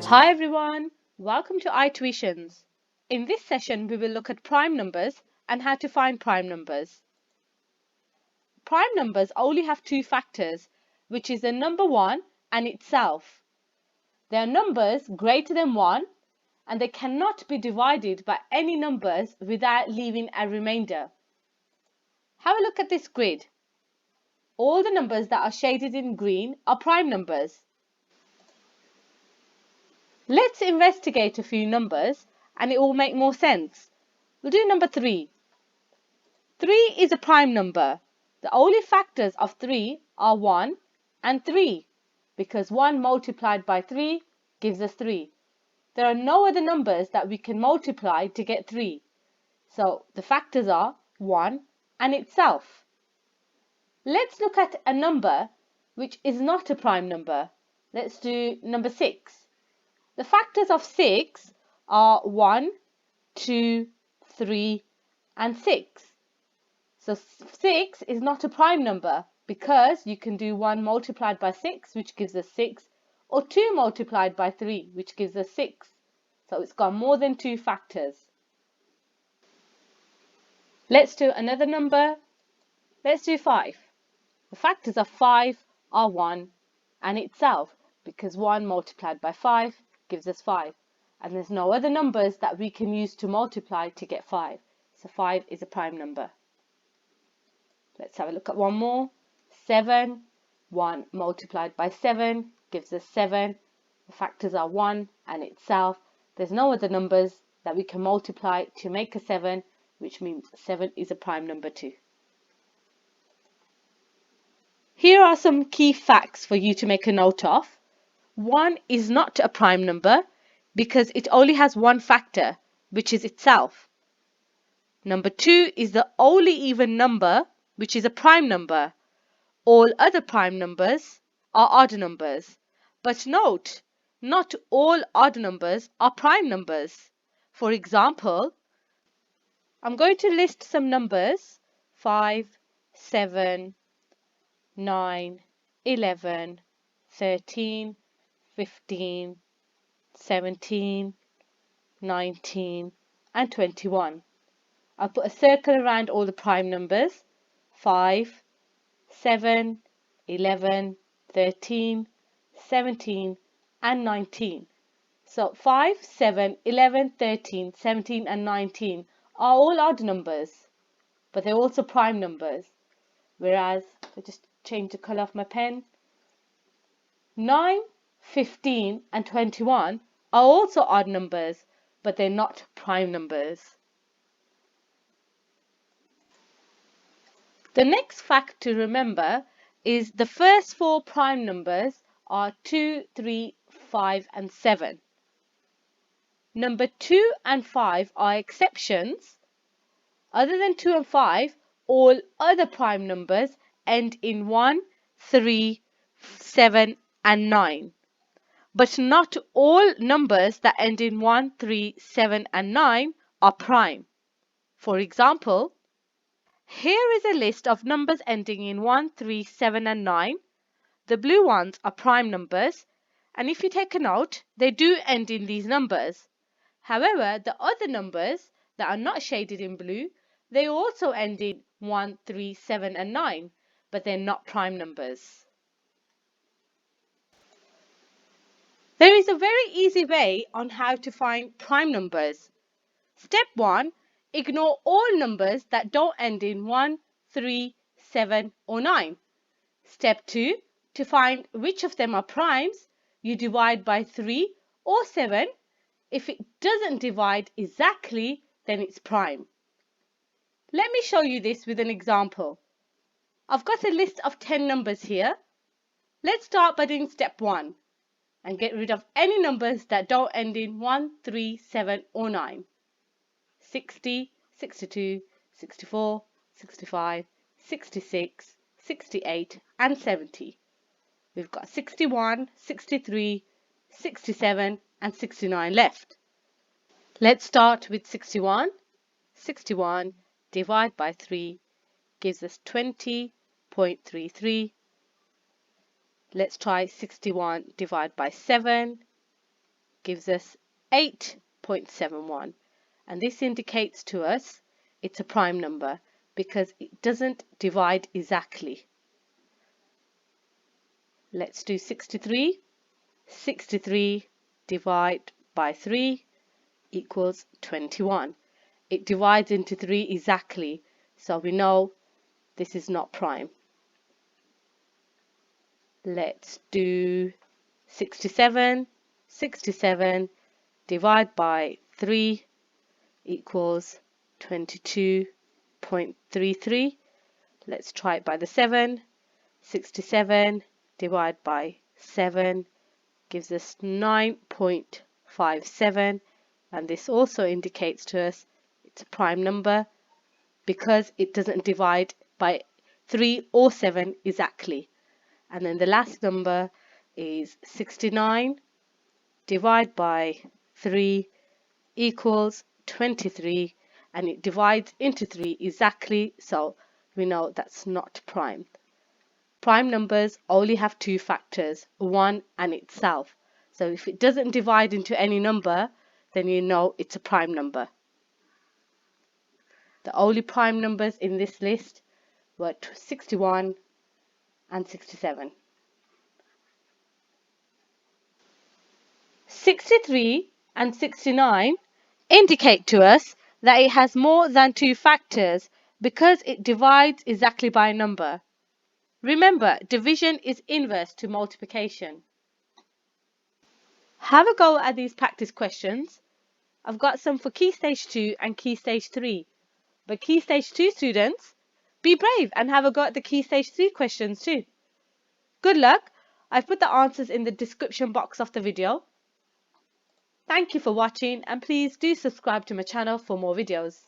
Hi everyone, welcome to iTuitions. In this session, we will look at prime numbers and how to find prime numbers. Prime numbers only have two factors, which is the number 1 and itself. They are numbers greater than 1 and they cannot be divided by any numbers without leaving a remainder. Have a look at this grid. All the numbers that are shaded in green are prime numbers. Let's investigate a few numbers and it will make more sense. We'll do number 3. 3 is a prime number. The only factors of 3 are 1 and 3 because 1 multiplied by 3 gives us 3. There are no other numbers that we can multiply to get 3. So the factors are 1 and itself. Let's look at a number which is not a prime number. Let's do number 6. The factors of 6 are 1, 2, 3 and 6. So 6 is not a prime number because you can do 1 multiplied by 6 which gives us 6 or 2 multiplied by 3 which gives us 6. So it's got more than 2 factors. Let's do another number. Let's do 5. The factors of 5 are 1 and itself because 1 multiplied by 5 gives us 5. And there's no other numbers that we can use to multiply to get 5. So 5 is a prime number. Let's have a look at one more. 7. 1 multiplied by 7 gives us 7. The factors are 1 and itself. There's no other numbers that we can multiply to make a 7, which means 7 is a prime number too. Here are some key facts for you to make a note of. 1 is not a prime number because it only has one factor, which is itself. Number 2 is the only even number, which is a prime number. All other prime numbers are odd numbers. But note, not all odd numbers are prime numbers. For example, I'm going to list some numbers: 5, 7, 9, 11, 13, 15, 17, 19 and 21. I'll put a circle around all the prime numbers: 5, 7, 11, 13, 17 and 19. So 5, 7, 11, 13, 17 and 19 are all odd numbers, but they're also prime numbers. Whereas, I'll just change the colour of my pen. 9, 15 and 21 are also odd numbers, but they're not prime numbers. The next fact to remember is the first 4 prime numbers are 2, 3, 5 and 7. Number 2 and 5 are exceptions. Other than 2 and 5, all other prime numbers end in 1, 3, 7 and 9. But not all numbers that end in 1, 3, 7 and 9 are prime. For example, here is a list of numbers ending in 1, 3, 7 and 9. The blue ones are prime numbers, and if you take a note, they do end in these numbers. However, the other numbers that are not shaded in blue, they also end in 1, 3, 7 and 9, but they're not prime numbers. There is a very easy way on how to find prime numbers. Step 1. Ignore all numbers that don't end in 1, 3, 7 or 9. Step 2. To find which of them are primes, you divide by 3 or 7. If it doesn't divide exactly, then it's prime. Let me show you this with an example. I've got a list of 10 numbers here. Let's start by doing step 1 and get rid of any numbers that don't end in 1, 3, 7 or 9. 60, 62, 64, 65, 66, 68 and 70. We've got 61, 63, 67 and 69 left. Let's start with 61. 61 divided by 3 gives us 20.33. Let's try 61 divided by 7. gives us 8.71. And this indicates to us it's a prime number because it doesn't divide exactly. Let's do 63. 63 divided by 3 equals 21. It divides into 3 exactly, so we know this is not prime. Let's do 67. 67 divided by 3 equals 22.33. Let's try it by the 7. 67 divided by 7 gives us 9.57, and this also indicates to us it's a prime number because it doesn't divide by 3 or 7 exactly. And then the last number is 69 divided by 3 equals 23, and it divides into 3 exactly, so we know that's not prime. Prime numbers only have two factors, 1 and itself. So if it doesn't divide into any number, then you know it's a prime number. The only prime numbers in this list were 61 and 67. 63 and 69 indicate to us that it has more than two factors because it divides exactly by a number. Remember, division is inverse to multiplication. Have a go at these practice questions. I've got some for Key Stage 2 and Key Stage 3. But Key Stage 2 students, be brave and have a go at the Key Stage 3 questions too. Good luck. I've put the answers in the description box of the video. Thank you for watching, and please do subscribe to my channel for more videos.